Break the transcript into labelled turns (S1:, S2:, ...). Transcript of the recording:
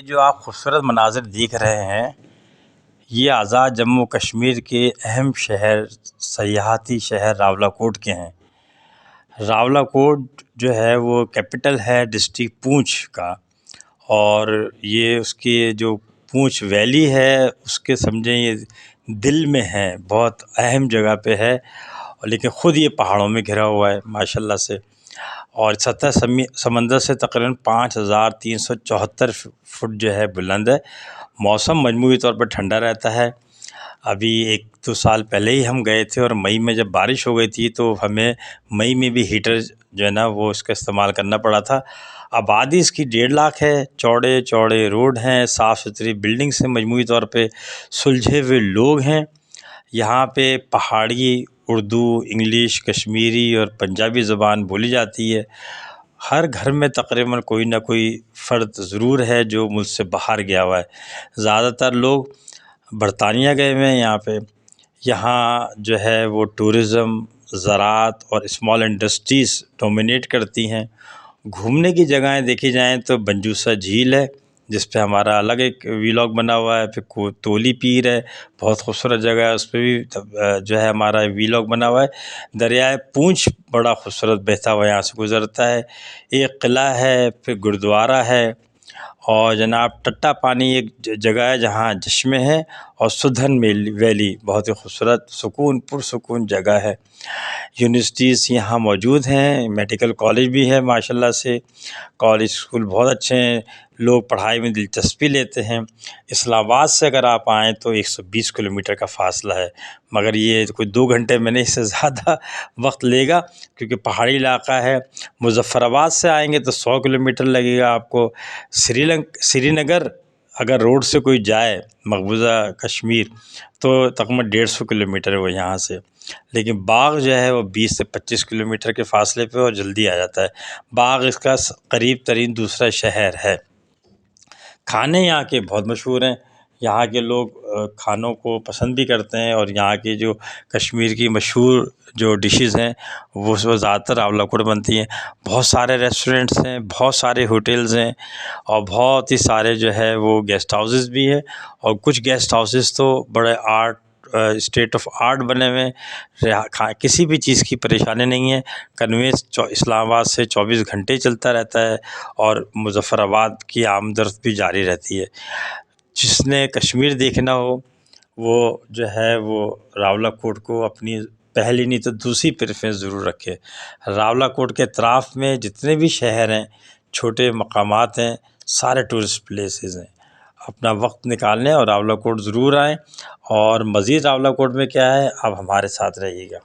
S1: ये जो आप खूबसूरत मनाज़िर देख रहे हैं, ये आज़ाद जम्मू कश्मीर के अहम शहर, सयाहती शहर रावलाकोट के हैं। रावलाकोट जो है वो कैपिटल है डिस्ट्रिक्ट पुंछ का, और ये उसकी जो पुंछ वैली है उसके समझें ये दिल में है, बहुत अहम जगह पे है। और लेकिन ख़ुद ये पहाड़ों में घिरा हुआ है माशाल्लाह से, और सतह समंदर से तकरीबन 5374 फुट जो है बुलंद है। मौसम मजमूई तौर पर ठंडा रहता है। अभी 1-2 साल पहले ही हम गए थे और मई में जब बारिश हो गई थी तो हमें मई में भी हीटर जो है ना वो इसका इस्तेमाल करना पड़ा था। आबादी इसकी 1.5 लाख है, चौड़े चौड़े रोड हैं, साफ़ सुथरी बिल्डिंग्स हैं, मजमूई तौर पे सुलझे हुए लोग हैं। यहाँ पे पहाड़ी, उर्दू, इंग्लिश, कश्मीरी और पंजाबी ज़बान बोली जाती है। हर घर में तकरीबन कोई ना कोई फ़र्द ज़रूर है जो मुल्क से बाहर गया हुआ है। ज़्यादातर लोग बरतानिया गए हुए हैं यहाँ पे। यहाँ जो है वो टूरिज़म, ज़राअत और स्मॉल इंडस्ट्रीज़ डोमिनेट करती हैं। घूमने की जगहें देखी जाएँ तो बंजूसा झील है, जिस पे हमारा अलग एक वीलॉग बना हुआ है। फिर तोली पीर है, बहुत खूबसूरत जगह है, उस पे भी जो है हमारा वीलॉग बना हुआ है। दरियाए पूंछ बड़ा खूबसूरत बहता हुआ यहाँ से गुज़रता है। एक किला है, फिर गुरुद्वारा है, और जनाब टट्टा पानी एक जगह है जहाँ चश्मे हैं, और सुधन वैली बहुत ही खूबसूरत पुरसुकून जगह है। यूनिवर्सिटीज़ यहाँ मौजूद हैं, मेडिकल कॉलेज भी है माशाल्लाह से, कॉलेज स्कूल बहुत अच्छे हैं, लोग पढ़ाई में दिलचस्पी लेते हैं। इस्लामाबाद से अगर आप आएँ तो 120 किलोमीटर का फ़ासला है, मगर ये कोई 2 घंटे में नहीं, इससे ज़्यादा वक्त लेगा क्योंकि पहाड़ी इलाका है। मुज़फ़्फ़राबाद से आएंगे तो 100 किलोमीटर लगेगा आपको। श्रीनगर अगर रोड से कोई जाए मकबूजा कश्मीर तो तकरीबन 150 किलोमीटर है वो यहाँ से। लेकिन बाग जो है वो 20 से 25 किलोमीटर के फ़ासले पे और जल्दी आ जाता है। बाग इसका करीब तरीन दूसरा शहर है। खाने यहाँ के बहुत मशहूर हैं। यहाँ के लोग खानों को पसंद भी करते हैं, और यहाँ की जो कश्मीर की मशहूर जो डिशेज़ हैं वो ज़्यादातर रावलाकोट बनती हैं। बहुत सारे रेस्टोरेंट्स हैं, बहुत सारे होटल्स हैं, और बहुत ही सारे जो है वो गेस्ट हाउसेस भी हैं। और कुछ गेस्ट हाउसेस तो बड़े स्टेट ऑफ आर्ट बने हुए हैं। किसी भी चीज़ की परेशानी नहीं है। कन्वेंस इस्लामाबाद से 24 घंटे चलता रहता है, और मुज़फ़्फ़राबाद की आमदरफ़्त भी जारी रहती है। जिसने कश्मीर देखना हो वो जो है वो रावलाकोट को अपनी पहली नहीं तो दूसरी प्रेफरेंस ज़रूर रखे। रावलाकोट के अतराफ़ में जितने भी शहर हैं, छोटे मकामात हैं, सारे टूरिस्ट प्लेसेस हैं। अपना वक्त निकालें और रावलाकोट ज़रूर आएँ। और मज़ीद रावलाकोट में क्या है, आप हमारे साथ रहिएगा।